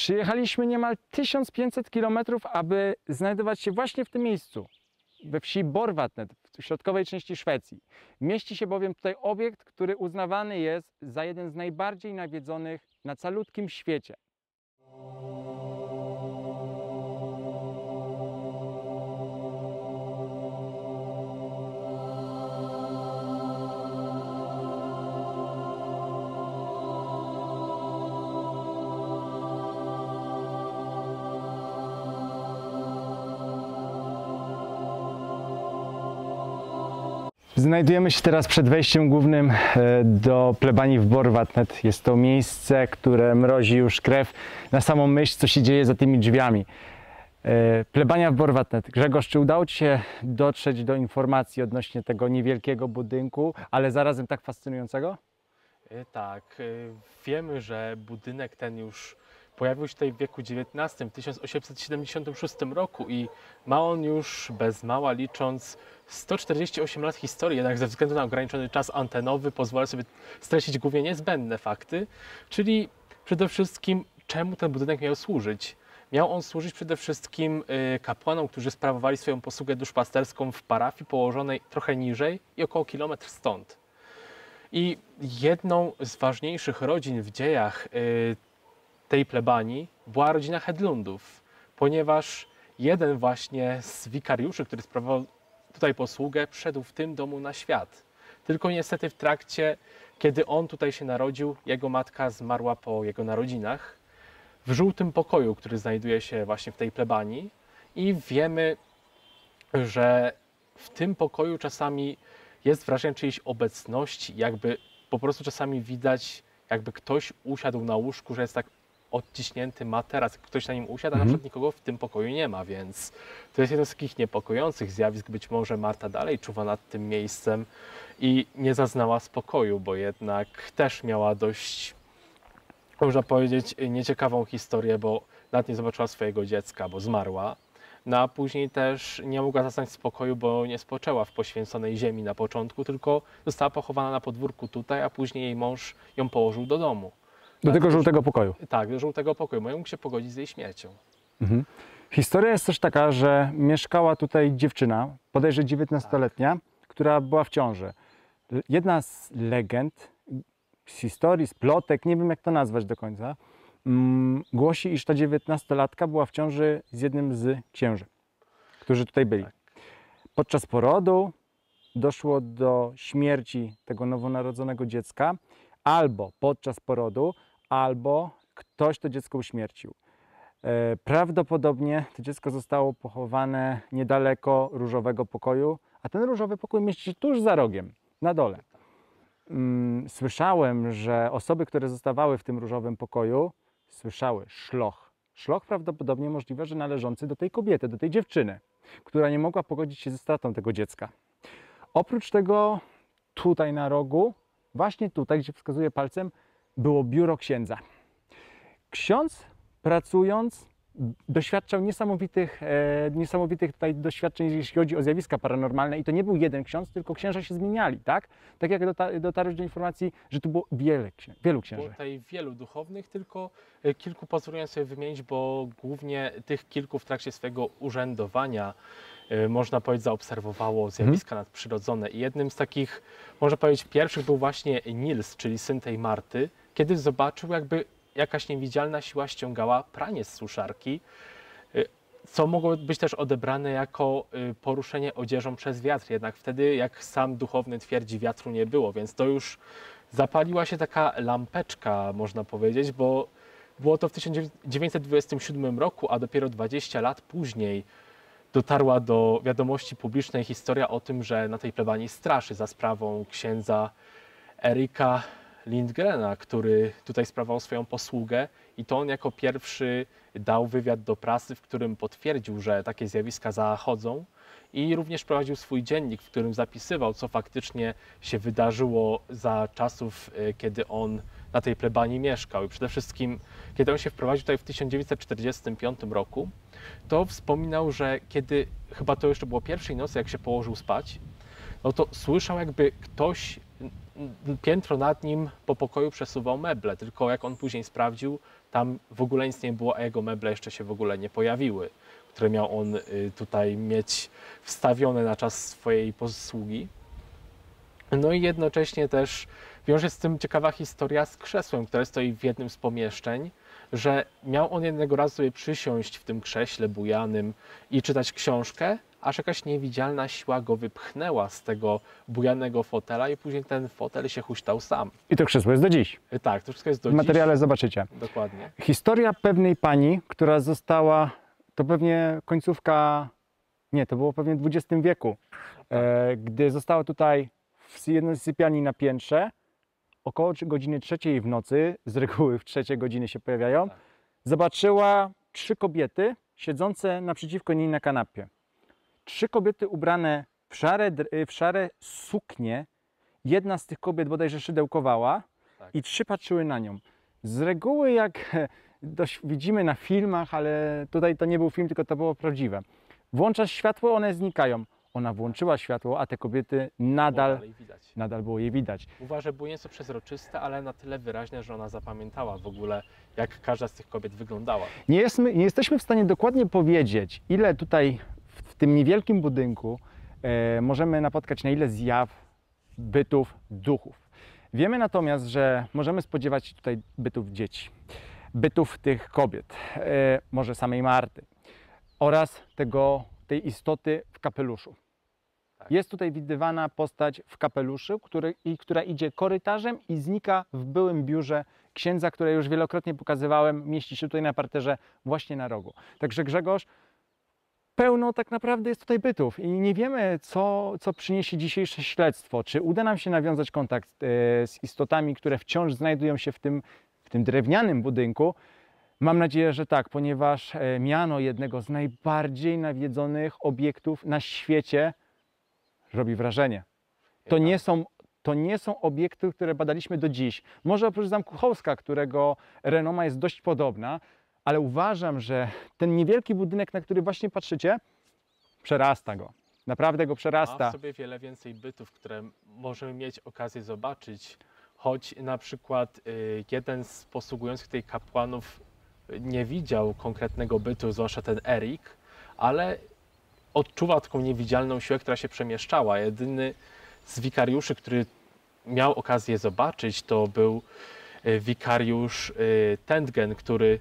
Przyjechaliśmy niemal 1500 km, aby znajdować się właśnie w tym miejscu, we wsi Borvatnet, w środkowej części Szwecji. Mieści się bowiem tutaj obiekt, który uznawany jest za jeden z najbardziej nawiedzonych na calutkim świecie. Znajdujemy się teraz przed wejściem głównym do plebanii w Borvatnet. Jest to miejsce, które mrozi już krew na samą myśl, co się dzieje za tymi drzwiami. Plebania w Borvatnet. Grzegorz, czy udało Ci się dotrzeć do informacji odnośnie tego niewielkiego budynku, ale zarazem tak fascynującego? Tak, wiemy, że budynek ten już pojawił się tutaj w wieku XIX, w 1876 roku i ma on już bez mała licząc 148 lat historii, jednak ze względu na ograniczony czas antenowy pozwolę sobie streścić głównie niezbędne fakty, czyli przede wszystkim czemu ten budynek miał służyć. Miał on służyć przede wszystkim kapłanom, którzy sprawowali swoją posługę duszpasterską w parafii położonej trochę niżej i około kilometr stąd. I jedną z ważniejszych rodzin w dziejach tej plebanii była rodzina Hedlundów, ponieważ jeden właśnie z wikariuszy, który sprawował tutaj posługę, wszedł w tym domu na świat. Tylko niestety w trakcie, kiedy on tutaj się narodził, jego matka zmarła po jego narodzinach w żółtym pokoju, który znajduje się właśnie w tej plebanii i wiemy, że w tym pokoju czasami jest wrażenie czyjejś obecności, jakby po prostu czasami widać, jakby ktoś usiadł na łóżku, że jest tak odciśnięty materac, ktoś na nim usiadł, a na przykład nikogo w tym pokoju nie ma, więc to jest jedno z takich niepokojących zjawisk. Być może Marta dalej czuwa nad tym miejscem i nie zaznała spokoju, bo jednak też miała dość, można powiedzieć, nieciekawą historię, bo nawet nie zobaczyła swojego dziecka, bo zmarła. No a później też nie mogła zaznać spokoju, bo nie spoczęła w poświęconej ziemi na początku, tylko została pochowana na podwórku tutaj, a później jej mąż ją położył do domu. Do tego żółtego pokoju. Tak, do żółtego pokoju, bo nie mógł się pogodzić z jej śmiercią. Historia jest też taka, że mieszkała tutaj dziewczyna, bodajże 19-letnia, która była w ciąży. Jedna z legend, z historii, z plotek, nie wiem jak to nazwać do końca, głosi, iż ta 19-latka była w ciąży z jednym z księży, którzy tutaj byli. Podczas porodu doszło do śmierci tego nowonarodzonego dziecka, albo podczas porodu, albo ktoś to dziecko uśmiercił. Prawdopodobnie to dziecko zostało pochowane niedaleko różowego pokoju, a ten różowy pokój mieści się tuż za rogiem, na dole. Słyszałem, że osoby, które zostawały w tym różowym pokoju, słyszały szloch. Szloch prawdopodobnie możliwe, że należący do tej kobiety, do tej dziewczyny, która nie mogła pogodzić się ze stratą tego dziecka. Oprócz tego tutaj na rogu, właśnie tutaj, gdzie wskazuje palcem, było biuro księdza. Ksiądz, pracując, doświadczał niesamowitych tutaj doświadczeń, jeśli chodzi o zjawiska paranormalne. I to nie był jeden ksiądz, tylko księża się zmieniali, tak? Tak jak dotarłeś do informacji, że tu było wielu księży. Było tutaj wielu duchownych, tylko kilku pozwoliłem sobie wymienić, bo głównie tych kilku w trakcie swojego urzędowania można powiedzieć, zaobserwowało zjawiska nadprzyrodzone. I jednym z takich, można powiedzieć, pierwszych był właśnie Nils, czyli syn tej Marty, kiedy zobaczył, jakby jakaś niewidzialna siła ściągała pranie z suszarki, co mogło być też odebrane jako poruszenie odzieżą przez wiatr. Jednak wtedy, jak sam duchowny twierdzi, wiatru nie było, więc to już zapaliła się taka lampeczka, można powiedzieć, bo było to w 1927 roku, a dopiero 20 lat później dotarła do wiadomości publicznej historia o tym, że na tej plebanii straszy za sprawą księdza Erika Lindgrena, który tutaj sprawował swoją posługę i to on jako pierwszy dał wywiad do prasy, w którym potwierdził, że takie zjawiska zachodzą i również prowadził swój dziennik, w którym zapisywał, co faktycznie się wydarzyło za czasów, kiedy on na tej plebanii mieszkał. I przede wszystkim, kiedy on się wprowadził tutaj w 1945 roku, to wspominał, że kiedy, chyba to jeszcze było pierwszej nocy, jak się położył spać, no to słyszał, jakby ktoś piętro nad nim po pokoju przesuwał meble, tylko jak on później sprawdził, tam w ogóle nic nie było, a jego meble jeszcze się w ogóle nie pojawiły, które miał on tutaj mieć wstawione na czas swojej posługi. No i jednocześnie też wiąże z tym ciekawa historia z krzesłem, które stoi w jednym z pomieszczeń, że miał on jednego razu sobie przysiąść w tym krześle bujanym i czytać książkę, aż jakaś niewidzialna siła go wypchnęła z tego bujanego fotela i później ten fotel się huśtał sam. I to krzesło jest do dziś. Tak, to wszystko jest do W materiale zobaczycie. dziś. Dokładnie. Historia pewnej pani, która została, to pewnie końcówka, nie, to było pewnie w XX wieku, gdy została tutaj w jednej z sypialni na piętrze, około godziny 3 w nocy, z reguły w 3 godziny się pojawiają, Tak. zobaczyła 3 kobiety siedzące naprzeciwko niej na kanapie. 3 kobiety ubrane w szare suknie. Jedna z tych kobiet bodajże szydełkowała Tak. i 3 patrzyły na nią. Z reguły, jak dość widzimy na filmach, ale tutaj to nie był film, tylko to było prawdziwe. Włączasz światło, one znikają. Ona włączyła światło, a te kobiety nadal było je widać. Mówi, że było nieco przezroczyste, ale na tyle wyraźne, że ona zapamiętała w ogóle, jak każda z tych kobiet wyglądała. Nie jesteśmy w stanie dokładnie powiedzieć, ile tutaj w tym niewielkim budynku możemy napotkać, na ile zjaw, bytów, duchów. Wiemy natomiast, że możemy spodziewać się tutaj bytów dzieci, bytów tych kobiet, może samej Marty oraz tej istoty w kapeluszu. Tak. Jest tutaj widywana postać w kapeluszu, która idzie korytarzem i znika w byłym biurze księdza, które już wielokrotnie pokazywałem, mieści się tutaj na parterze właśnie na rogu. Także Grzegorz, pełno tak naprawdę jest tutaj bytów i nie wiemy, co przyniesie dzisiejsze śledztwo. Czy uda nam się nawiązać kontakt z istotami, które wciąż znajdują się w tym drewnianym budynku. Mam nadzieję, że tak, ponieważ miano jednego z najbardziej nawiedzonych obiektów na świecie robi wrażenie. To nie są obiekty, które badaliśmy do dziś. Może oprócz Zamku Chołska, którego renoma jest dość podobna, ale uważam, że ten niewielki budynek, na który właśnie patrzycie, przerasta go. Naprawdę go przerasta. Ma w sobie wiele więcej bytów, które możemy mieć okazję zobaczyć, choć na przykład jeden z posługujących tutaj kapłanów nie widział konkretnego bytu, zwłaszcza ten Erik, ale odczuwał taką niewidzialną siłę, która się przemieszczała. Jedyny z wikariuszy, który miał okazję zobaczyć, to był wikariusz Tentgen, który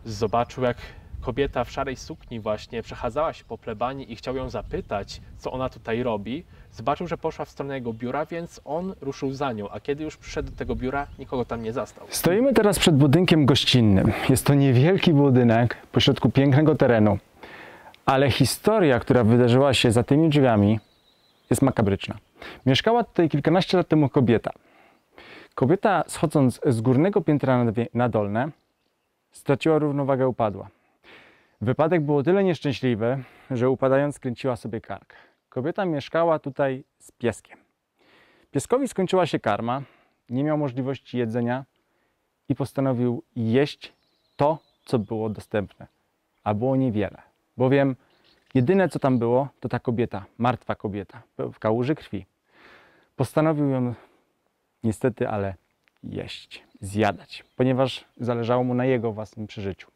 zobaczył, jak kobieta w szarej sukni właśnie przechadzała się po plebanii i chciał ją zapytać, co ona tutaj robi. Zobaczył, że poszła w stronę jego biura, więc on ruszył za nią, a kiedy już przyszedł do tego biura, nikogo tam nie zastał. Stoimy teraz przed budynkiem gościnnym. Jest to niewielki budynek pośrodku pięknego terenu, ale historia, która wydarzyła się za tymi drzwiami, jest makabryczna. Mieszkała tutaj kilkanaście lat temu kobieta. Kobieta, schodząc z górnego piętra na dolne, straciła równowagę, upadła. Wypadek był o tyle nieszczęśliwy, że upadając skręciła sobie kark. Kobieta mieszkała tutaj z pieskiem. Pieskowi skończyła się karma, nie miał możliwości jedzenia i postanowił jeść to, co było dostępne, a było niewiele. Bowiem jedyne, co tam było, to ta kobieta, martwa kobieta, w kałuży krwi. Postanowił ją niestety, ale jeść, zjadać, ponieważ zależało mu na jego własnym przeżyciu.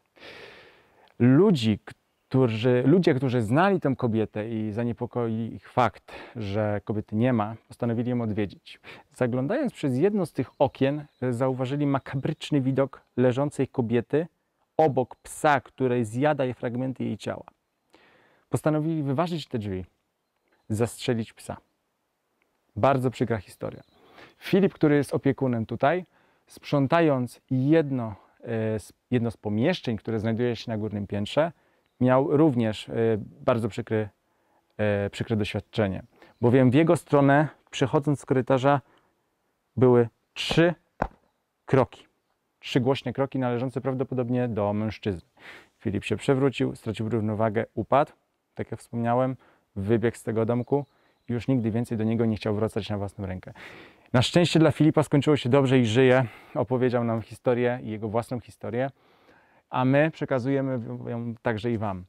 Ludzie, którzy znali tę kobietę i zaniepokoili ich fakt, że kobiety nie ma, postanowili ją odwiedzić. Zaglądając przez jedno z tych okien, zauważyli makabryczny widok leżącej kobiety obok psa, który zjada fragmenty jej ciała. Postanowili wyważyć te drzwi, zastrzelić psa. Bardzo przykra historia. Filip, który jest opiekunem tutaj, sprzątając jedno z pomieszczeń, które znajduje się na górnym piętrze, miał również bardzo przykre doświadczenie. Bowiem w jego stronę, przechodząc z korytarza, były 3 kroki. 3 głośne kroki należące prawdopodobnie do mężczyzny. Filip się przewrócił, stracił równowagę, upadł, tak jak wspomniałem, wybiegł z tego domku i już nigdy więcej do niego nie chciał wracać na własną rękę. Na szczęście dla Filipa skończyło się dobrze i żyje. Opowiedział nam historię i jego własną historię, a my przekazujemy ją także i wam.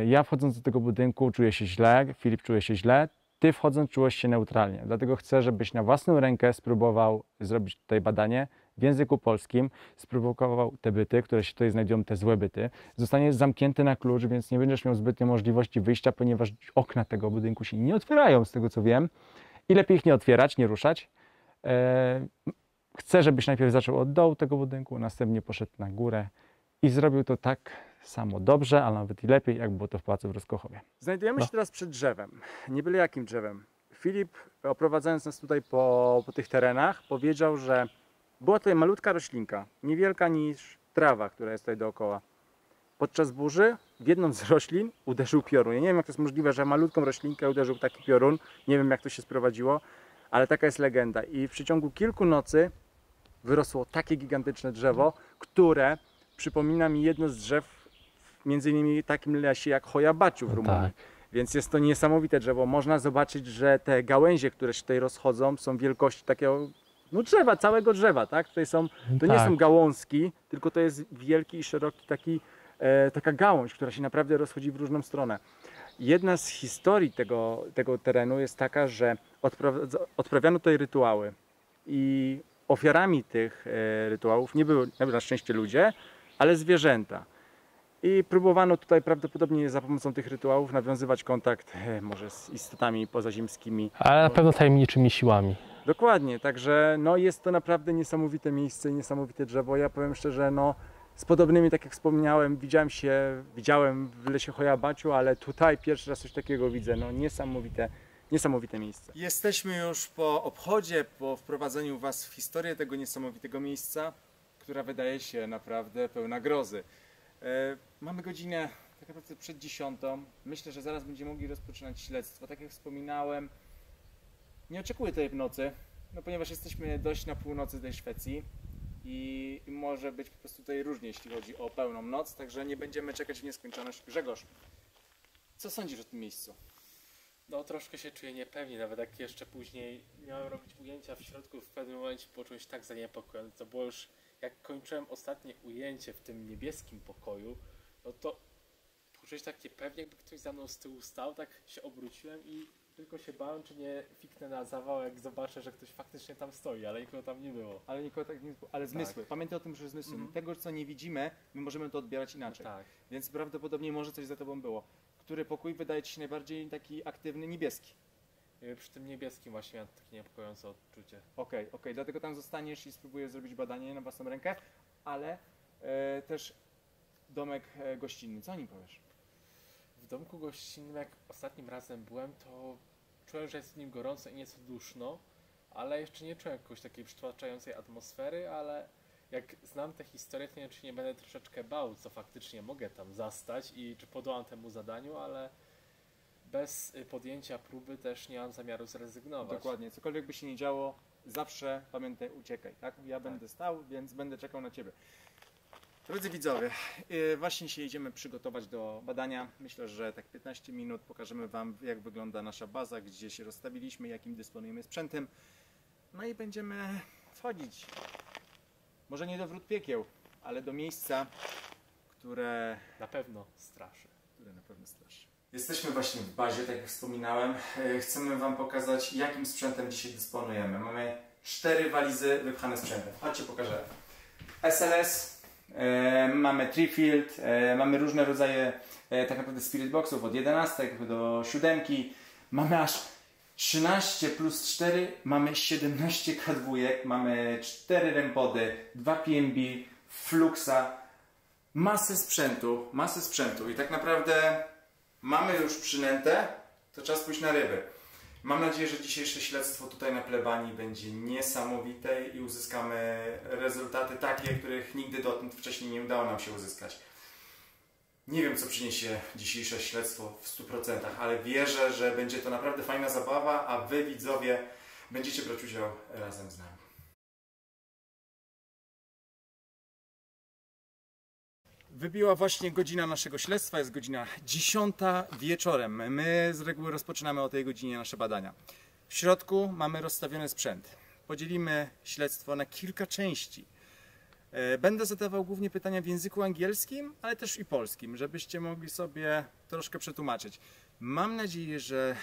Ja wchodząc do tego budynku czuję się źle, Filip czuje się źle. Ty wchodząc czułeś się neutralnie, dlatego chcę, żebyś na własną rękę spróbował zrobić tutaj badanie w języku polskim, spróbował te byty, które się tutaj znajdują, te złe byty. Zostaniesz zamknięty na klucz, więc nie będziesz miał zbytnio możliwości wyjścia, ponieważ okna tego budynku się nie otwierają, z tego co wiem. I lepiej ich nie otwierać, nie ruszać. Chcę, żebyś najpierw zaczął od dołu tego budynku, następnie poszedł na górę i zrobił to tak samo dobrze, a nawet i lepiej, jak było to w Pałacu w Roskochowie. Znajdujemy się teraz przed drzewem, nie byle jakim drzewem. Filip, oprowadzając nas tutaj po tych terenach, powiedział, że była tutaj malutka roślinka, niewielka niż trawa, która jest tutaj dookoła. Podczas burzy w jedną z roślin uderzył piorun. Ja nie wiem, jak to jest możliwe, że malutką roślinkę uderzył taki piorun. Nie wiem, jak to się sprowadziło, ale taka jest legenda. I w przeciągu kilku nocy wyrosło takie gigantyczne drzewo, które przypomina mi jedno z drzew, między innymi takim lesie jak Hoja Baciu w Rumunii. Tak. Więc jest to niesamowite drzewo. Można zobaczyć, że te gałęzie, które się tutaj rozchodzą, są wielkości takiego drzewa, całego drzewa, tak? Tutaj są, to nie są gałązki, tylko to jest wielki i szeroki taka gałąź, która się naprawdę rozchodzi w różną stronę. Jedna z historii tego terenu jest taka, że odprawiano tutaj rytuały i ofiarami tych rytuałów nie były na szczęście ludzie, ale zwierzęta. I próbowano tutaj prawdopodobnie za pomocą tych rytuałów nawiązywać kontakt może z istotami pozaziemskimi. Ale na pewno tajemniczymi siłami. Dokładnie, także no, jest to naprawdę niesamowite miejsce i niesamowite drzewo. Ja powiem szczerze, no, z podobnymi, tak jak wspomniałem, widziałem w lesie Hoja Baciu, ale tutaj pierwszy raz coś takiego widzę. No, niesamowite miejsce. Jesteśmy już po obchodzie, po wprowadzeniu Was w historię tego niesamowitego miejsca, która wydaje się naprawdę pełna grozy. Mamy godzinę tak naprawdę przed 10. Myślę, że zaraz będziemy mogli rozpoczynać śledztwo. Tak jak wspominałem, nie oczekuję tutaj w nocy, no ponieważ jesteśmy dość na północy tej Szwecji i może być po prostu tutaj różnie, jeśli chodzi o pełną noc, także nie będziemy czekać w nieskończoność. Grzegorz, co sądzisz o tym miejscu? No troszkę się czuję niepewnie, nawet jak jeszcze później miałem robić ujęcia w środku, w pewnym momencie poczułem się tak zaniepokojony. To było już, jak kończyłem ostatnie ujęcie w tym niebieskim pokoju, no to poczułem się tak niepewnie, jakby ktoś za mną z tyłu stał, tak się obróciłem i tylko się bałem, czy nie fiknę na zawał, jak zobaczę, że ktoś faktycznie tam stoi, ale nikogo tam nie było. Ale nikogo tak nie było. Ale zmysły. Tak. Pamiętaj o tym, że zmysły. Tego, co nie widzimy, my możemy to odbierać inaczej. Tak. Więc prawdopodobnie może coś za tobą było. Który pokój wydaje ci się najbardziej taki aktywny, niebieski? Przy tym niebieskim właśnie miałem takie niepokojące odczucie. Okej, dlatego tam zostaniesz i spróbujesz zrobić badanie na własną rękę, ale też domek gościnny. Co o nim powiesz? W domku gościnnym, jak ostatnim razem byłem, to czułem, że jest w nim gorąco i nieco duszno, ale jeszcze nie czułem jakiejś takiej przytłaczającej atmosfery, ale jak znam tę historię, to nie wiem, czy nie będę troszeczkę bał, co faktycznie mogę tam zastać i czy podołam temu zadaniu, ale bez podjęcia próby też nie mam zamiaru zrezygnować. Dokładnie, cokolwiek by się nie działo, zawsze pamiętaj, uciekaj, tak? Ja będę stał, więc będę czekał na ciebie. Drodzy widzowie, właśnie się jedziemy przygotować do badania. Myślę, że tak 15 minut pokażemy Wam, jak wygląda nasza baza, gdzie się rozstawiliśmy, jakim dysponujemy sprzętem. No i będziemy wchodzić, może nie do wrót piekieł, ale do miejsca, które Na pewno straszy. Jesteśmy właśnie w bazie, tak jak wspominałem. Chcemy Wam pokazać, jakim sprzętem dzisiaj dysponujemy. Mamy 4 walizy wypchane sprzętem. Chodźcie, pokażę. SLS, mamy Trifield, mamy różne rodzaje tak naprawdę Spirit Boxów, od 11 do 7. Mamy aż 13 plus 4, mamy 17 K2, mamy 4 rempody, 2 PNB, Fluxa, masę sprzętu i tak naprawdę mamy już przynętę, to czas pójść na ryby. Mam nadzieję, że dzisiejsze śledztwo tutaj na plebanii będzie niesamowite i uzyskamy rezultaty takie, których nigdy dotąd wcześniej nie udało nam się uzyskać. Nie wiem, co przyniesie dzisiejsze śledztwo w 100%, ale wierzę, że będzie to naprawdę fajna zabawa, a Wy, widzowie, będziecie brać udział razem z nami. Wybiła właśnie godzina naszego śledztwa, jest godzina 10 wieczorem. My z reguły rozpoczynamy o tej godzinie nasze badania. W środku mamy rozstawiony sprzęt. Podzielimy śledztwo na kilka części. Będę zadawał głównie pytania w języku angielskim, ale też i polskim, żebyście mogli sobie troszkę przetłumaczyć. Mam nadzieję, że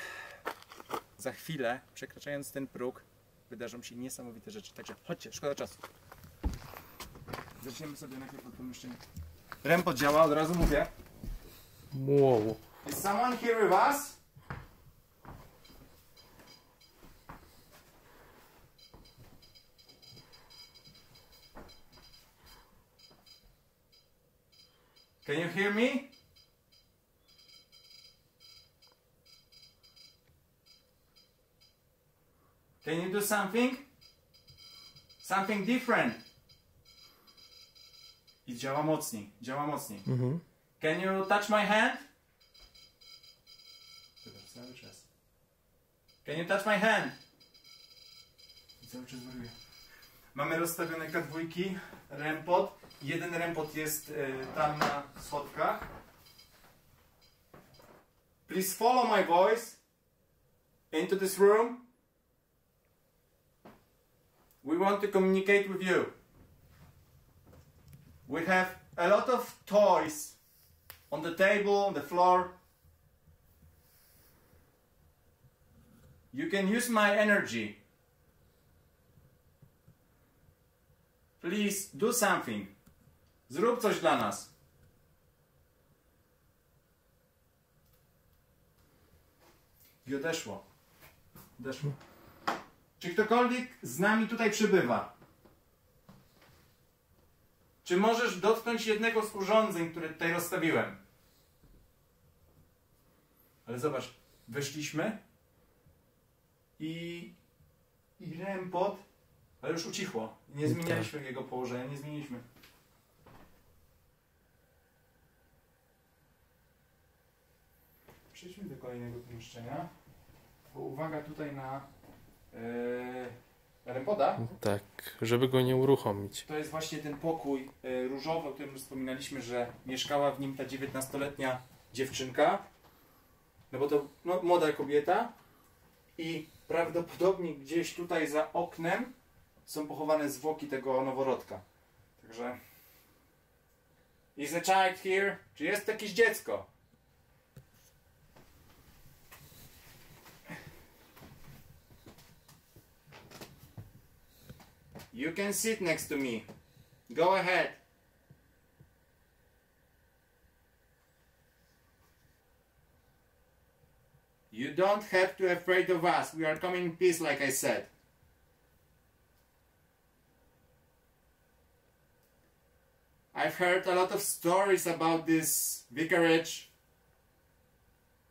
za chwilę, przekraczając ten próg, wydarzą się niesamowite rzeczy. Także chodźcie, szkoda czasu. Zaczniemy sobie najpierw od pomieszczenia. Rempot działa, od razu mówię. Wow. Is someone here with us? Can you hear me? Can you do something? Something different. I działa mocniej, działa mocniej. Can you touch my hand? Zobacz, cały czas. Can you touch my hand? I cały czas wariuje. Mamy rozstawione K2, rempot. Jeden rempot jest tam na schodkach. Please follow my voice into this room. We want to communicate with you. We have a lot of toys on the table, on the floor. You can use my energy. Please do something. Zrób coś dla nas. I odeszło. Odeszło. Czy ktokolwiek z nami tutaj przybywa? Czy możesz dotknąć jednego z urządzeń, które tutaj rozstawiłem? Ale zobacz, weszliśmy i rempot, ale już ucichło. Nie zmienialiśmy jego położenia, nie zmieniliśmy. Przejdźmy do kolejnego pomieszczenia. Bo uwaga tutaj na rempoda. Tak, żeby go nie uruchomić. To jest właśnie ten pokój różowy, o którym już wspominaliśmy, że mieszkała w nim ta 19-letnia dziewczynka. No bo to młoda kobieta. I prawdopodobnie gdzieś tutaj za oknem są pochowane zwłoki tego noworodka. Także... Is a child here? Czy jest jakieś dziecko? You can sit next to me. Go ahead. You don't have to be afraid of us. We are coming in peace, like I said. I've heard a lot of stories about this vicarage.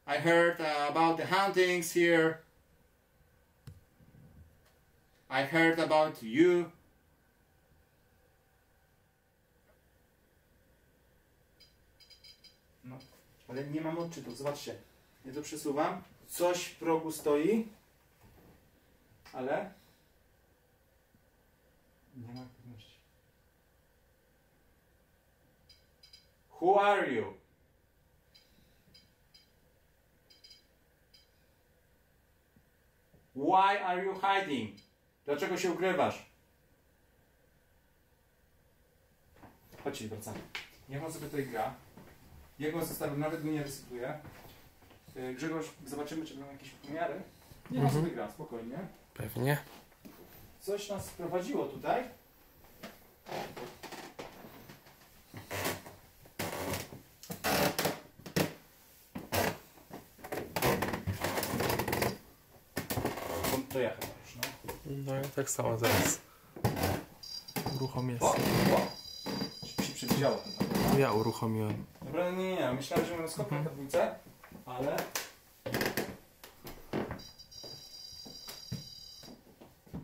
I heard about the hauntings here. I heard about you. No, ale nie mam odczytu, zobaczcie. Ja to przesuwam. Coś w progu stoi. Ale nie ma pewności. Who are you? Why are you hiding? Dlaczego się ukrywasz? Chodźcie, wracamy. Niech on sobie tutaj gra. Jego zostawił, nawet go nie recytuję. Grzegorz, zobaczymy, czy będą jakieś pomiary. Niech on sobie gra, spokojnie. Pewnie. Coś nas sprowadziło tutaj. To ja chyba już, no. No ja tak samo zaraz uruchomię. Się przewidziało chyba. Ja uruchomiłem. Dobra, nie. Myślałem, że mamy skok na dwójce, ale...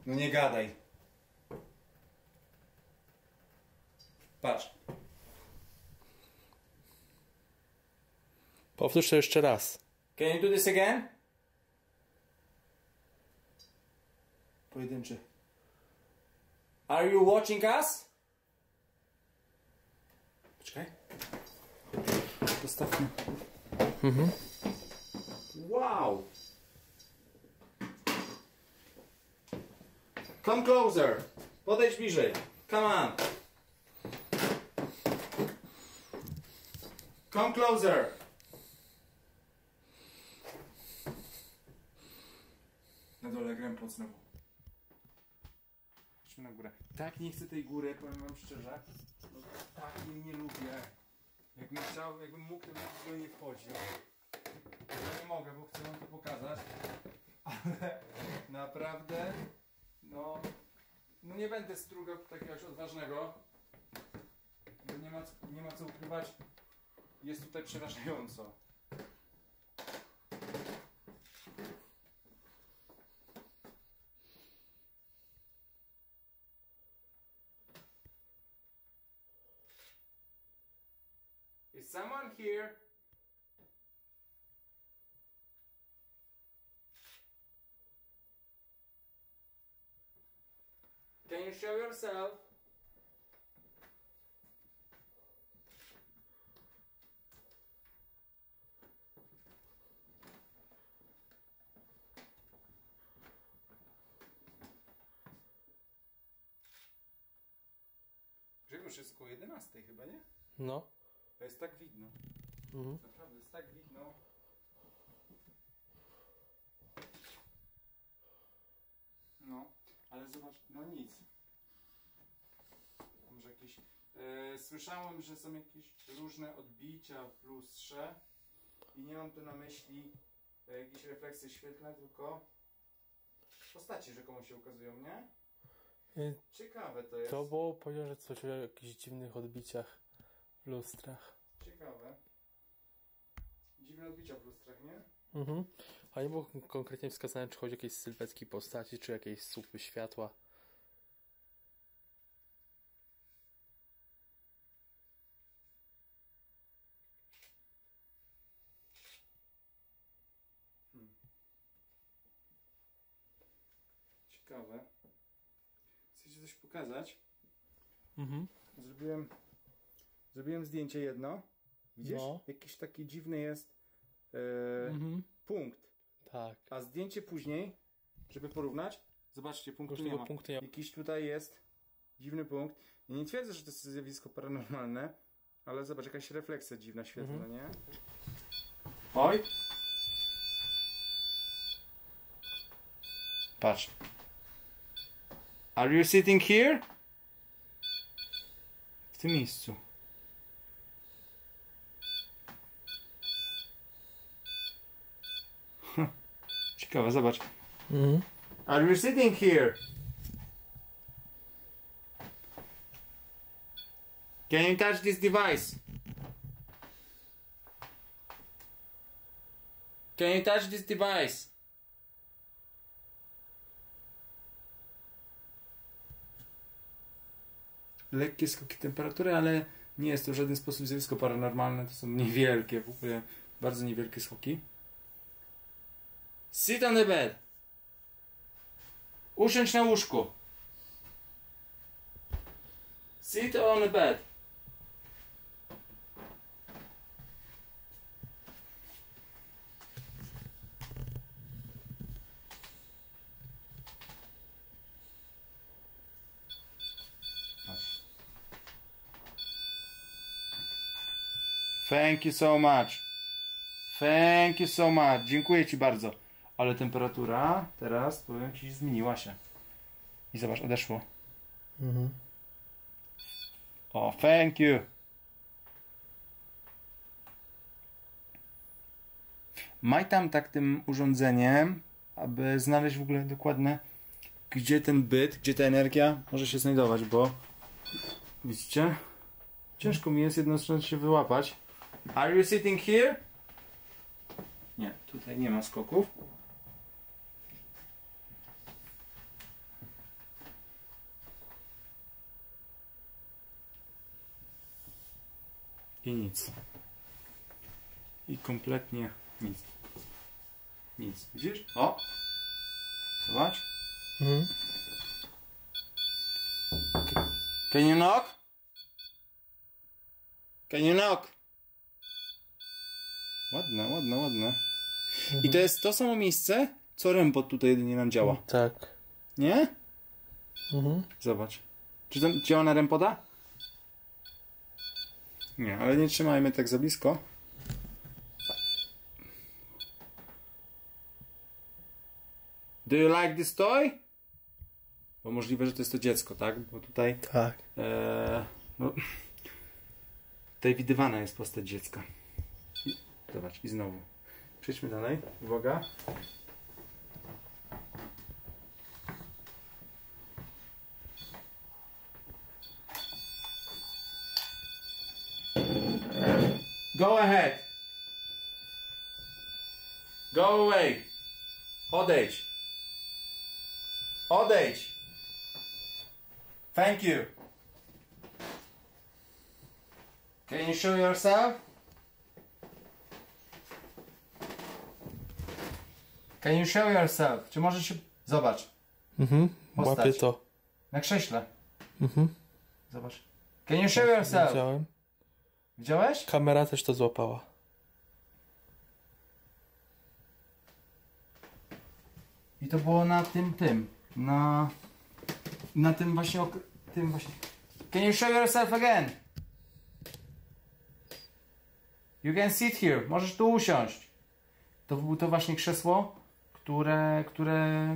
No nie gadaj. Patrz. Powtórz to jeszcze raz. Can you do this again? Pojedynczy. Are you watching us? Poczekaj. Dostawmy. Wow! Come closer. Podejdź bliżej. Come on. Come closer. rępot znowu. Chodźmy na górę. Tak nie chcę tej góry, powiem wam szczerze. No, tak jej nie lubię. Jakbym mógł, to bym w ogóle nie wchodził. Ja nie mogę, bo chcę wam to pokazać. Ale naprawdę, no nie będę strugał takiegoś odważnego. Bo nie ma co ukrywać. Jest tutaj przerażająco. Is someone here? Can you show yourself? Grzegorz, jest koło 11 chyba, nie? No. To jest tak widno. Mhm. Naprawdę jest tak widno. No, ale zobacz, no nic. Może jakieś... słyszałem, że są jakieś różne odbicia w lustrze i nie mam tu na myśli jakieś refleksje świetlne, tylko postaci rzekomo się ukazują, nie? Ciekawe to jest. To było powiedział, że coś o jakichś dziwnych odbiciach w lustrach. Ciekawe. Dziwne odbicia w lustrach, nie? Mhm. A nie było konkretnie wskazane, czy chodzi o jakieś sylwetki postaci, czy jakieś słupy światła. Ciekawe. Chcecie coś pokazać? Mhm. Zrobiłem zdjęcie jedno. Widzisz? No. Jakiś taki dziwny jest punkt. Tak. A zdjęcie później, żeby porównać, zobaczcie, punktu Już nie tego ma. punktu nie ma. Jakiś tutaj jest dziwny punkt. Ja nie twierdzę, że to jest zjawisko paranormalne, ale zobacz, jakaś refleksja dziwna świetlna, nie? Oj! Patrz. Are you sitting here? W tym miejscu. Ciekawe, zobacz. Mhm. Are you sitting here? Can you touch this device? Can you touch this device? Lekkie skoki temperatury, ale nie jest to w żaden sposób zjawisko paranormalne. To są niewielkie, w ogóle bardzo niewielkie skoki. Sit on the bed. Usiądź na łóżku. Sit on the bed. Thank you so much. Thank you so much. Dziękuję Ci bardzo. Ale temperatura teraz, powiem Ci, zmieniła się. I zobacz, odeszło. Mhm. O, thank you. Maj tam tak tym urządzeniem, aby znaleźć w ogóle dokładnie, gdzie ten byt, gdzie ta energia może się znajdować, bo widzicie? Ciężko mi jest jednocześnie się wyłapać. Are you sitting here? Nie, tutaj nie ma skoków. I nic. I kompletnie nic. Nic. Widzisz? O! Zobacz. Mhm. Can you knock? Can you knock? Ładne, ładne, ładne. I to jest to samo miejsce, co rempot tutaj jedynie nam działa. Tak. Nie? Mhm. Zobacz. Czy to działa na rempoda? Nie, ale nie trzymajmy tak za blisko. Do you like this toy? Bo możliwe, że to jest to dziecko, tak? Bo tutaj Tak. no, tutaj widywana jest postać dziecka. Zobacz, i znowu. Przejdźmy dalej. Uwaga. Go ahead. Go away. Odejdź. Odejdź. Thank you. Can you show yourself? Can you show yourself? Czy możesz się... Zobacz. Postać. Łapię to. Na krześle. Zobacz. Can you show yourself? Widziałem. Widziałeś? Kamera też to złapała. I to było na tym. Na tym właśnie... Tym właśnie. Can you show yourself again? You can sit here. Możesz tu usiąść. To było to właśnie krzesło, które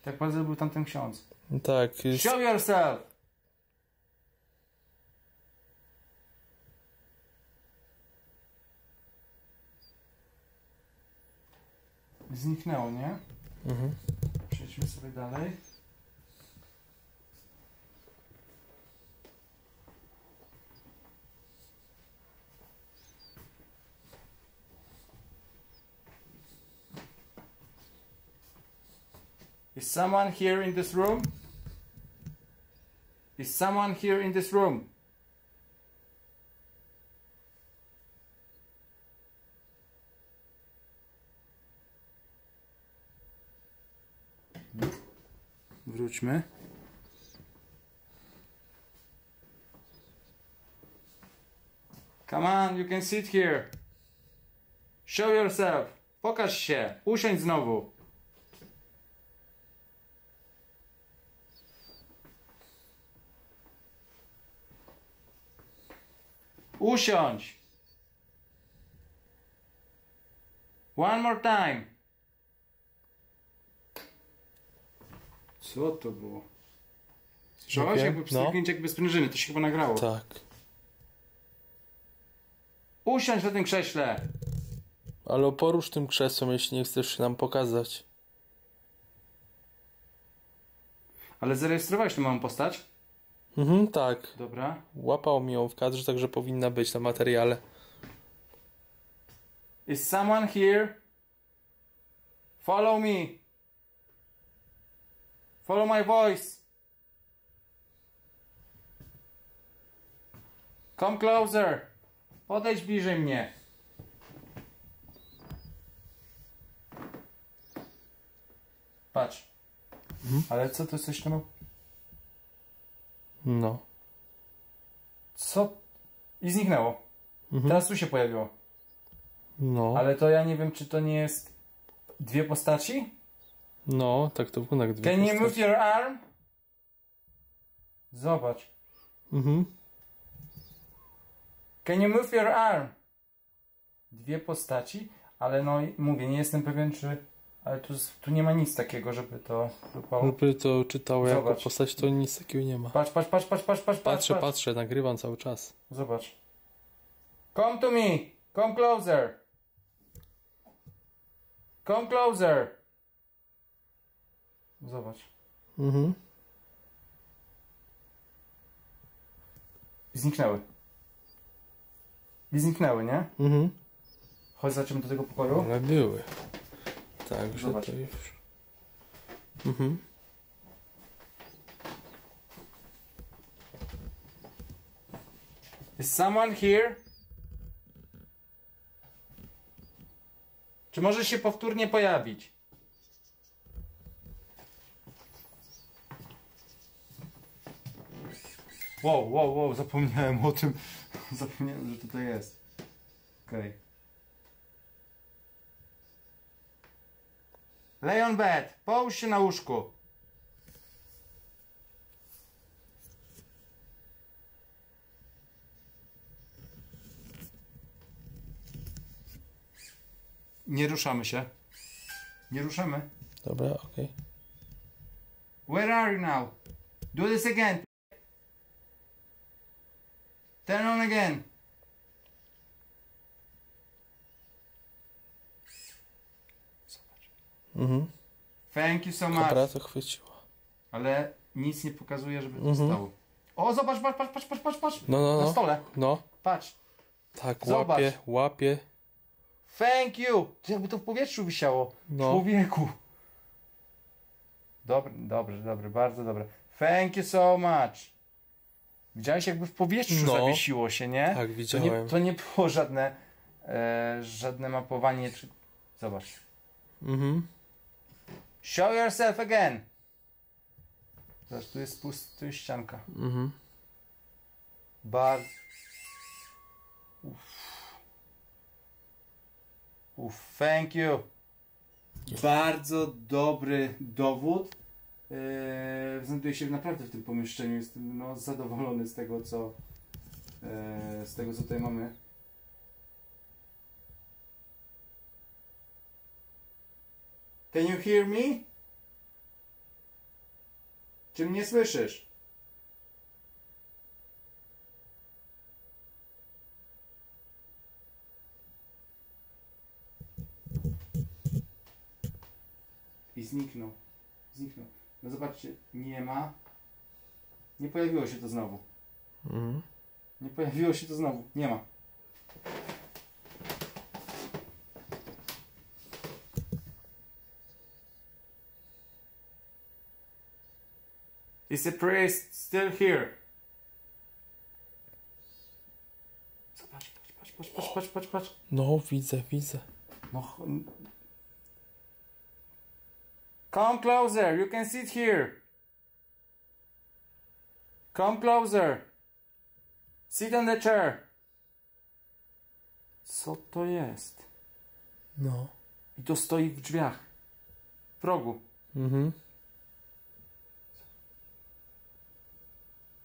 tak bardzo był tamten ksiądz. Tak. Jest... Show yourself! Zniknęło, nie? Przejdźmy sobie dalej. Is someone here in this room? Is someone here in this room? Wróćmy. Come on, you can sit here. Show yourself. Pokaż się. Usiądź znowu. Usiądź. One more time. Co to było? Słyszałeś? Nie wiem, Jakby pstryknięcie jakby sprężyny. To się chyba nagrało. Tak. Usiądź na tym krześle. Ale porusz tym krzesłem, jeśli nie chcesz się nam pokazać. Ale zarejestrowałeś tę małą postać? Tak. Dobra. Łapał mi ją w kadrze, także powinna być na materiale. Is someone here? Follow me. Follow my voice. Come closer. Podejdź bliżej mnie. Patrz. Ale co to jest coś tam? No. Co? I zniknęło. Teraz tu się pojawiło. No. Ale to ja nie wiem, czy to nie jest dwie postaci? No, tak to wygląda jak dwie Can you postaci. move your arm? Zobacz. Can you move your arm? Dwie postaci, ale no mówię, nie jestem pewien, czy... Ale tu nie ma nic takiego, żeby to wypało. Żeby to czytało jako Zobacz. postać, to nic takiego nie ma. Patrz. Patrzę, nagrywam cały czas. Zobacz. Come to me. Come closer. Come closer. Zobacz. I zniknęły, nie? Chodź, zobaczymy do tego pokoju. One były. Także Zobacz. to już. Is someone here? Czy możesz się powtórnie pojawić? Wow, zapomniałem o tym. Zapomniałem, że tutaj jest. Okej. Lay on bed. Połóż się na łóżku. Nie ruszamy się. Nie ruszamy. Dobra, okej. Where are you now? Do this again. Turn on again. Thank you so much. Dobra, to chwyciło. Ale nic nie pokazuje, żeby to stało. O, zobacz, patrz. No. Na stole. No. Patrz. Tak, Zobacz. łapie. Thank you. To jakby to w powietrzu wisiało. No. Człowieku. Dobry, bardzo dobre. Thank you so much. Widziałeś, jakby w powietrzu No. zawiesiło się, nie? Tak, widziałem. To nie było żadne mapowanie. Zobacz. Show yourself again. Zobacz, tu jest ścianka. Bardzo. Thank you. Bardzo dobry dowód. Znajduję się naprawdę w tym pomieszczeniu. Jestem zadowolony z tego, co tutaj mamy. Can you hear me? Czy mnie słyszysz? I zniknął. No zobaczcie, nie ma. Nie pojawiło się to znowu. Nie ma. Is the priest still here? Zobacz, patrz. No, widzę. No, come closer, you can sit here. Come closer. Sit on the chair. Co to jest? No. I to stoi w drzwiach. W progu.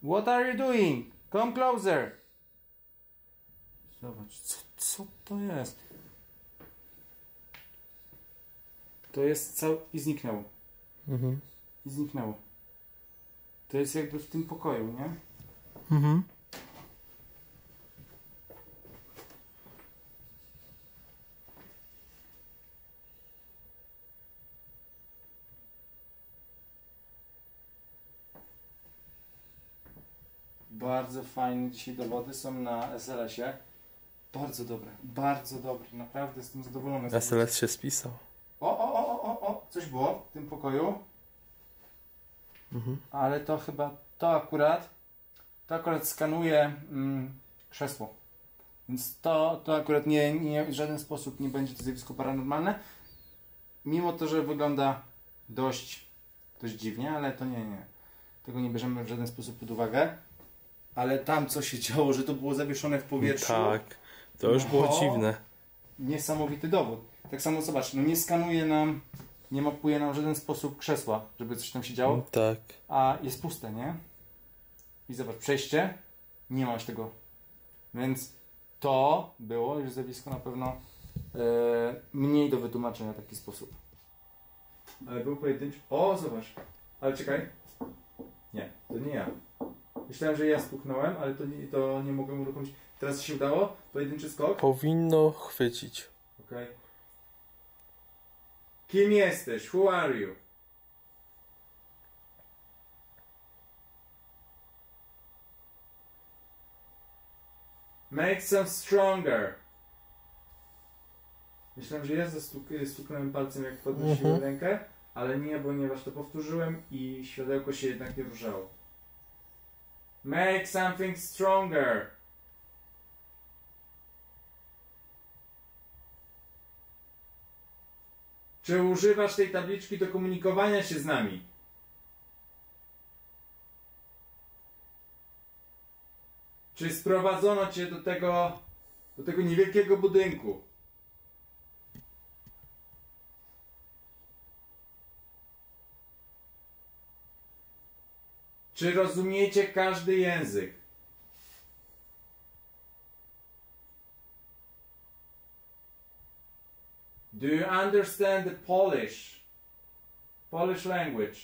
What are you doing? Come closer. Zobacz, co to jest? To jest cały... I zniknęło. To jest jakby w tym pokoju, nie? Bardzo fajne dzisiaj dowody są na SLS-ie. Bardzo dobre. Naprawdę jestem zadowolony. SLS się spisał. O, coś było w tym pokoju. Ale to chyba, to akurat skanuje krzesło. Więc to akurat nie, w żaden sposób nie będzie to zjawisko paranormalne. Mimo to, że wygląda dość dziwnie, ale to nie. Tego nie bierzemy w żaden sposób pod uwagę. Ale tam co się działo, że to było zawieszone w powietrzu. Tak, to już było dziwne. Niesamowity dowód. Tak samo zobacz, nie skanuje nam, nie mapuje nam w żaden sposób krzesła, żeby coś tam się działo. Tak. A jest puste, nie? I zobacz, przejście, nie masz tego. Więc to było już zjawisko na pewno mniej do wytłumaczenia w taki sposób. Ale był pojedynczy... O, zobacz. Ale czekaj. Nie, to nie ja. Myślałem, że ja stuknąłem, ale to nie mogłem uruchomić. Teraz się udało? Pojedynczy skok? Powinno chwycić. Okej. Kim jesteś? Who are you? Make some stronger. Myślałem, że ja stuknąłem palcem, jak podnosiłem rękę, ale nie, ponieważ to powtórzyłem i światełko się jednak nie ruszało. Make something stronger. Czy używasz tej tabliczki do komunikowania się z nami? Czy sprowadzono cię do tego niewielkiego budynku? Czy rozumiecie każdy język? Do you understand the Polish? Polish language.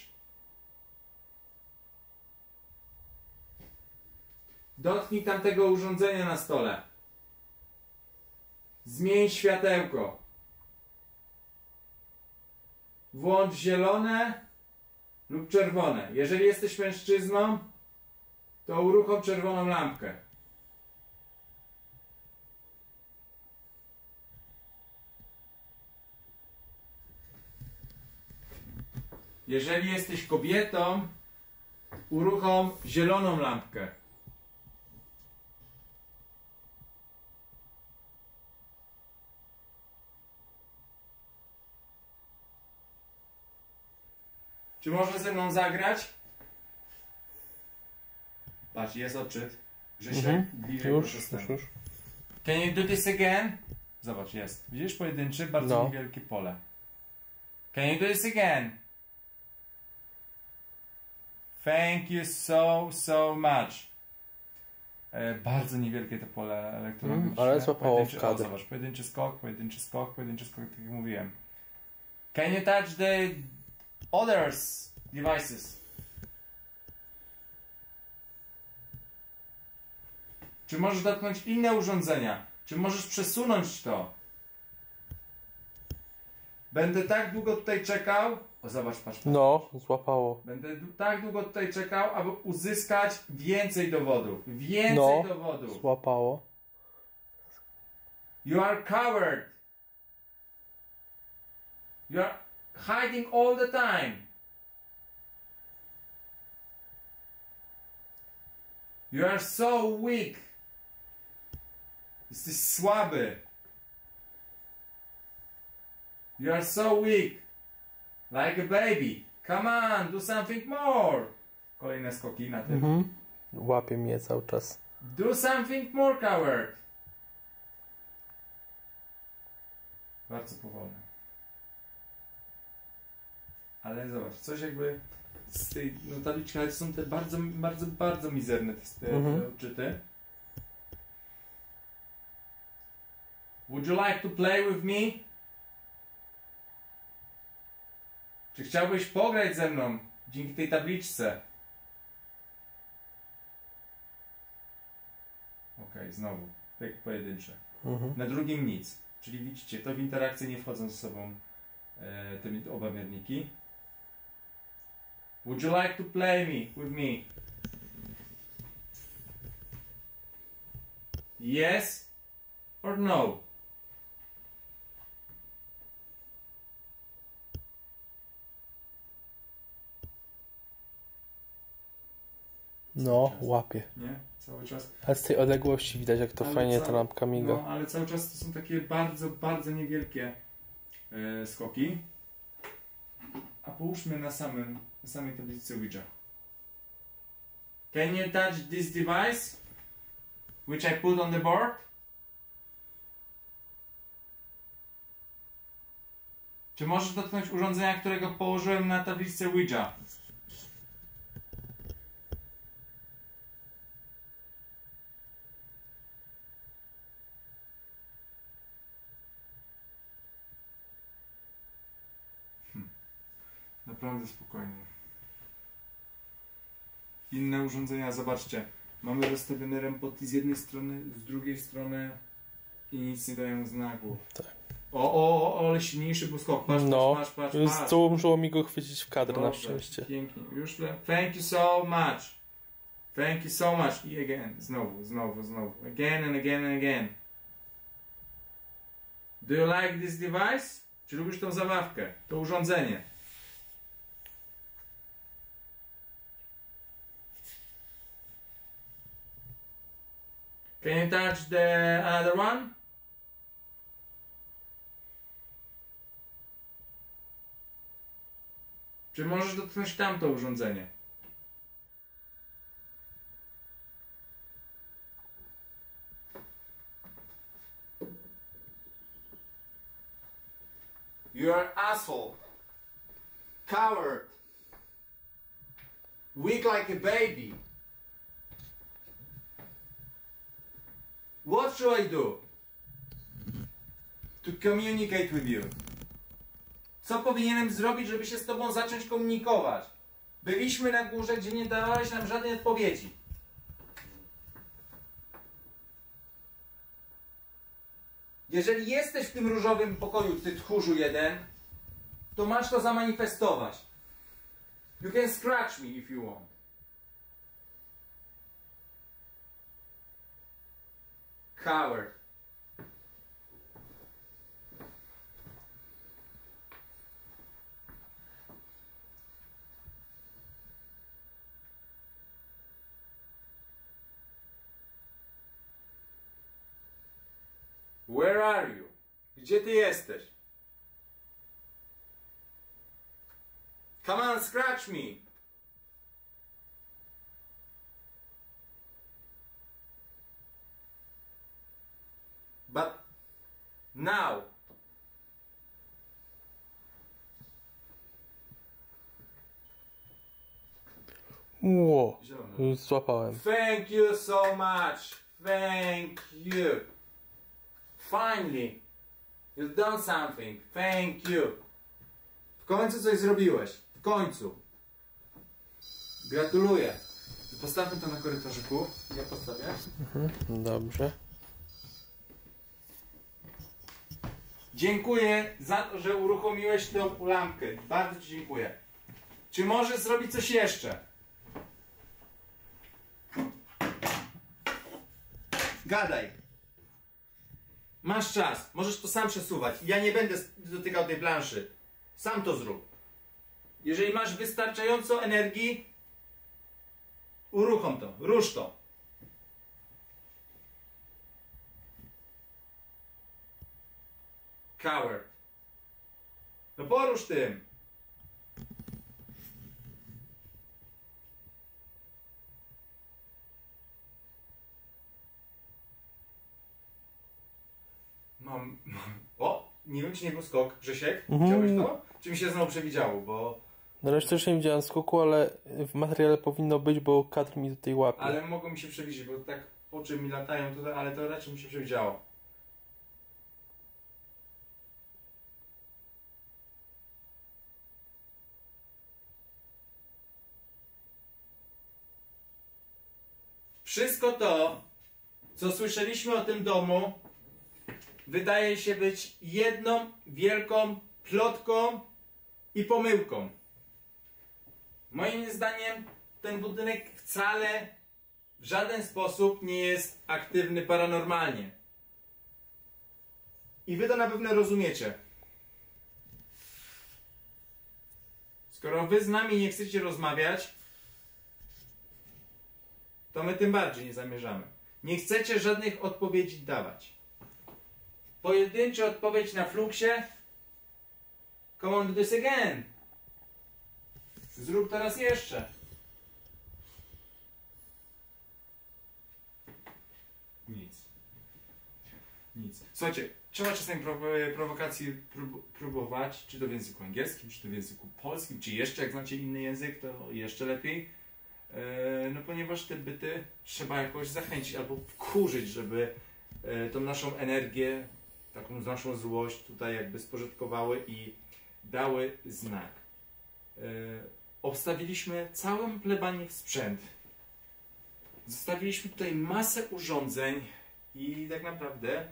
Dotknij tamtego urządzenia na stole. Zmień światełko. Włącz zielone lub czerwone. Jeżeli jesteś mężczyzną, to uruchom czerwoną lampkę. Jeżeli jesteś kobietą, uruchom zieloną lampkę. Czy możesz ze mną zagrać? Patrz, jest odczyt. Grzesiek, bliżej Już. Can you do this again? Zobacz, jest. Widzisz pojedynczy, bardzo No. niewielkie pole. Can you do this again? Thank you so much. Bardzo niewielkie to pole elektromagnetyczne. Ale złapało w O, kadr. zobacz, pojedynczy skok, tak jak mówiłem. Can you touch the others devices? Czy możesz dotknąć inne urządzenia? Czy możesz przesunąć to? Będę tak długo tutaj czekał. O, zobacz, patrz. No, złapało. Będę tak długo tutaj czekał, aby uzyskać więcej dowodów. Więcej No. dowodów. Złapało. You are coward. You are hiding all the time. You are so weak. Jesteś słaby. You are so weak. Like a baby. Come on, do something more. Kolejne skoki na tym. Łapie mnie cały czas. Do something more, coward. Bardzo powolne. Ale zobacz, coś jakby z tej tabliczki, ale to są te bardzo mizerne te odczyty. Would you like to play with me? Czy chciałbyś pograć ze mną dzięki tej tabliczce? Okej, znowu. Tak pojedyncze. Na drugim nic. Czyli widzicie, to w interakcję nie wchodzą ze sobą te oba mierniki. Would you like to play with me? Yes or no? No, łapie. Nie? Cały czas. Ale z tej odległości widać, jak to Ale fajnie ta lampka miga. No, ale cały czas to są takie bardzo niewielkie skoki. A połóżmy na samej tablicy Ouija. Can you touch this device? Which I put on the board? Czy możesz dotknąć urządzenia, którego położyłem na tablicy Ouija? Naprawdę spokojnie. Inne urządzenia, zobaczcie. Mamy rozstawione rempoty z jednej strony, z drugiej strony i nic nie dają znaku. Tak. Ale silniejszy był skok. Patrz. Zdążyło mi go chwycić w kadr. Dobrze, Na szczęście. Pięknie. Już thank you so much. Thank you so much. I again. Znowu. Again and again and again. Do you like this device? Czy lubisz tą zabawkę? To urządzenie? Can you touch the another one? Czy możesz dotknąć tamto urządzenie? You are asshole. Coward. Weak like a baby. What should I do to communicate with you? Co powinienem zrobić, żeby się z tobą zacząć komunikować? Byliśmy na górze, gdzie nie dawałeś nam żadnej odpowiedzi. Jeżeli jesteś w tym różowym pokoju, ty tchórzu jeden, to masz to zamanifestować. You can scratch me if you want. Coward. Where are you? Gdzie ty jesteś? Come on, scratch me. But now. Ło, Zielony. już złapałem. Thank you so much. Thank you. Finally. You've done something. Thank you. W końcu coś zrobiłeś. W końcu. Gratuluję. Postawmy to na korytarzyku. Ja postawię. Dobrze. Dziękuję za to, że uruchomiłeś tą lampkę. Bardzo ci dziękuję. Czy możesz zrobić coś jeszcze? Gadaj. Masz czas. Możesz to sam przesuwać. Ja nie będę dotykał tej planszy. Sam to zrób. Jeżeli masz wystarczająco energii, uruchom to. Rusz to. Coward. No porusz tym. O! Nie wiem, czy nie był skok. Grzesiek? Widziałeś to? Czy mi się znowu przewidziało, bo... Na razie też nie widziałem skoku, ale w materiale powinno być, bo kadr mi tutaj łapie. Ale mogło mi się przewidzieć, bo tak oczy mi latają tutaj, ale to raczej mi się przewidziało. Wszystko to, co słyszeliśmy o tym domu, wydaje się być jedną wielką plotką i pomyłką. Moim zdaniem ten budynek wcale w żaden sposób nie jest aktywny paranormalnie. I wy to na pewno rozumiecie. Skoro wy z nami nie chcecie rozmawiać, to my tym bardziej nie zamierzamy. Nie chcecie żadnych odpowiedzi dawać. Pojedyncza odpowiedź na fluksie. Come on, do this again. Zrób teraz jeszcze. Nic. Nic. Słuchajcie, trzeba czasem prowokacji próbować, czy to w języku angielskim, czy to w języku polskim, czy jeszcze jak znacie inny język, to jeszcze lepiej. No ponieważ te byty trzeba jakoś zachęcić albo wkurzyć, żeby tą naszą energię, taką naszą złość tutaj jakby spożytkowały i dały znak. Obstawiliśmy całą plebanię w sprzęt. Zostawiliśmy tutaj masę urządzeń i tak naprawdę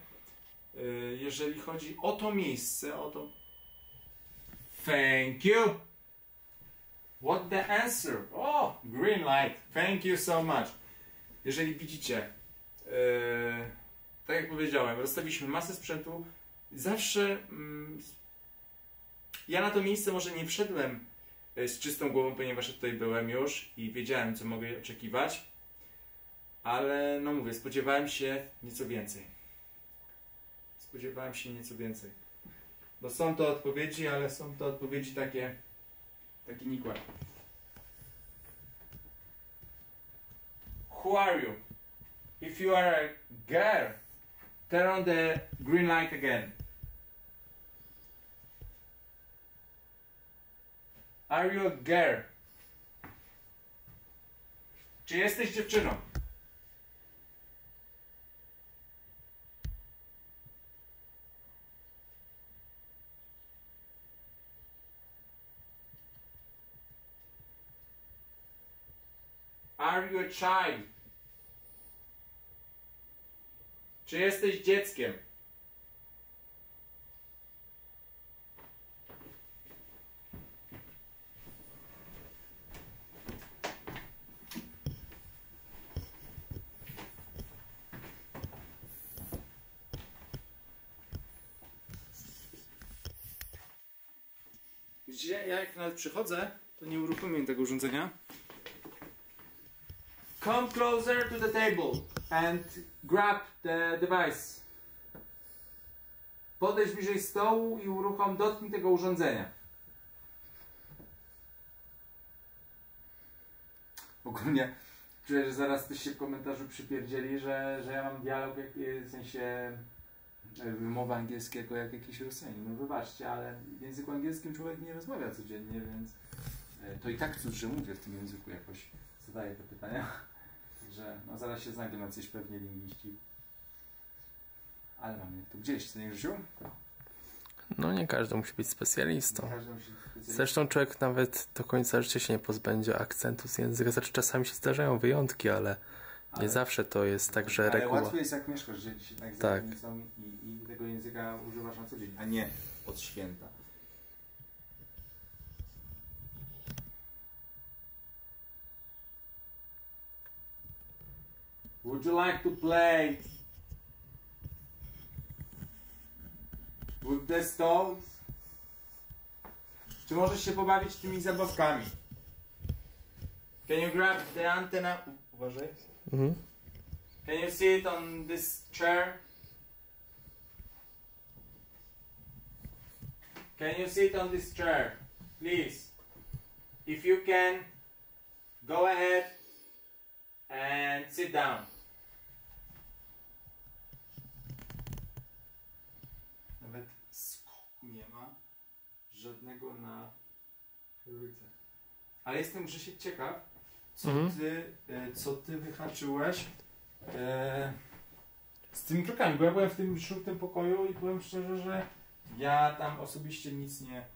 jeżeli chodzi o to miejsce, o to... Thank you! What the answer? Oh, green light. Thank you so much. Jeżeli widzicie, tak jak powiedziałem, rozstawiliśmy masę sprzętu. Zawsze ja na to miejsce może nie wszedłem z czystą głową, ponieważ ja tutaj byłem już i wiedziałem, co mogę oczekiwać. Ale no mówię, spodziewałem się nieco więcej. Spodziewałem się nieco więcej. Bo są to odpowiedzi, ale są to odpowiedzi takie nikłe. Who are you? If you are a girl, turn on the green light again. Are you a girl? Czy jesteś dziewczyną? Are you a child? Czy jesteś dzieckiem? Widzicie, ja jak nawet przychodzę, to nie uruchomię tego urządzenia. Come closer to the table and grab the device. Podejdź bliżej stołu i dotknij tego urządzenia. Ogólnie czuję, że zaraz ktoś się w komentarzu przypierdzieli, że ja mam dialog, w sensie wymowę angielskiego jak jakiś Rosjanin. No wybaczcie, ale w języku angielskim człowiek nie rozmawia codziennie, więc to i tak cóż, że mówię w tym języku jakoś, zadaję te pytania. Także no zaraz się znajdą jacyś pewnie lingwiści. Ale mamy tu gdzieś, co nie Grzesiu? No nie każdy musi być specjalistą. Każdy musi być specjalistą. Zresztą człowiek nawet do końca życia się nie pozbędzie akcentu z języka. Znaczy czasami się zdarzają wyjątki, ale nie zawsze to jest tak, że reguła. Ale łatwiej jest jak mieszkasz gdzieś tak z zagranicą i tego języka używasz na co dzień, a nie od święta. Would you like to play with the stones? Czy możesz się pobawić tymi zabawkami? Can you grab the antenna? Uważaj. Can you sit on this chair? Can you sit on this chair? Please. If you can, go ahead and sit down. Nawet skoku nie ma żadnego na trójce. Ale jestem, Grzesiek, ciekaw, co ty wyhaczyłeś z tymi krokami, bo ja byłem w tym żółtym pokoju i powiem szczerze, że ja tam osobiście nic nie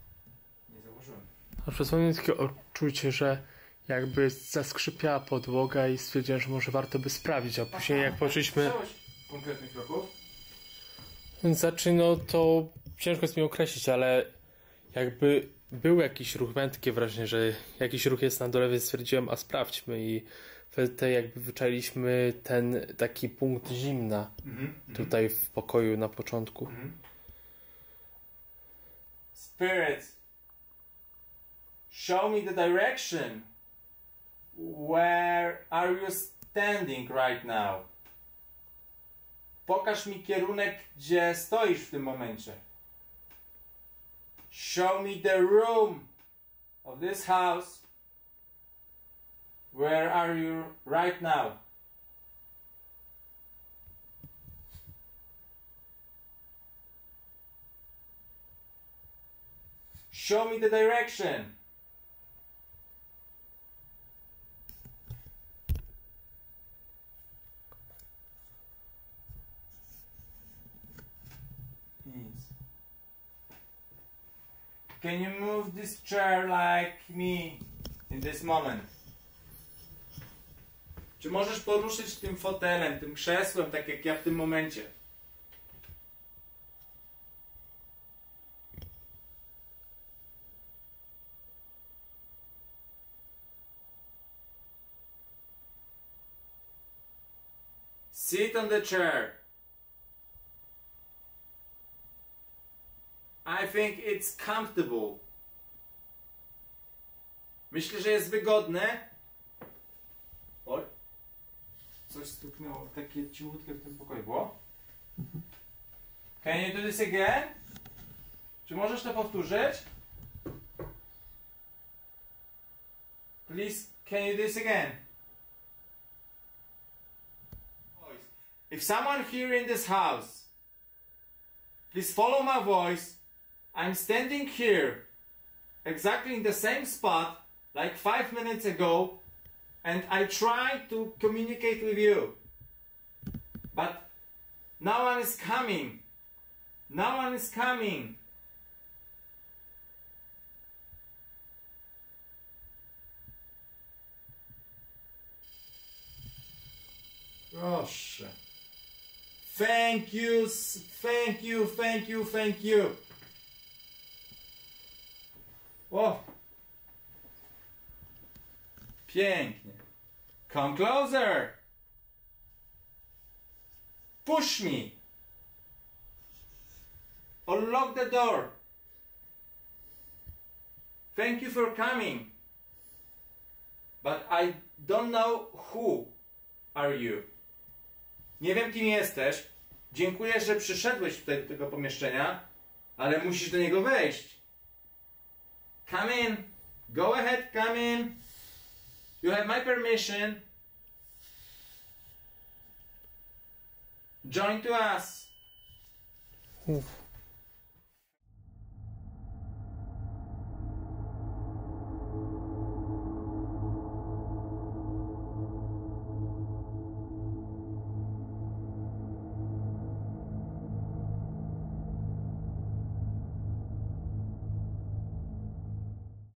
założyłem. A przesłanie takie odczucie, że jakby zaskrzypiała podłoga i stwierdziłem, że może warto by sprawdzić, a później jak poczuliśmy... Chciałeś konkretnych kroków? Znaczy, no to ciężko jest mi określić, ale jakby był jakiś ruch, miałem takie wrażenie, że jakiś ruch jest na dole, więc stwierdziłem, a sprawdźmy i wtedy jakby wyczailiśmy ten taki punkt zimna tutaj w pokoju na początku. Spirits, show me the direction. Where are you standing right now? Pokaż mi kierunek, gdzie stoisz w tym momencie. Show me the room of this house. Where are you right now? Show me the direction. Yes. Can you move this chair like me in this moment? Czy możesz poruszyć tym fotelem, tym krzesłem, tak jak ja w tym momencie? Sit on the chair. I think it's comfortable. Myślę, że jest wygodne. Oj. Coś stuknęło takie cichutkie w tym pokoju. Było? Can you do this again? Czy możesz to powtórzyć? Please, can you do this again? If someone here in this house, please follow my voice. I'm standing here, exactly in the same spot, like 5 minutes ago, and I try to communicate with you. But no one is coming. No one is coming. Proszę. Thank you, thank you, thank you, thank you. O! Pięknie. Come closer. Push me. Or lock the door. Thank you for coming. But I don't know who are you. Nie wiem, kim jesteś. Dziękuję, że przyszedłeś tutaj do tego pomieszczenia, ale musisz do niego wejść. Come in. Go ahead, come in. You have my permission. Join to us.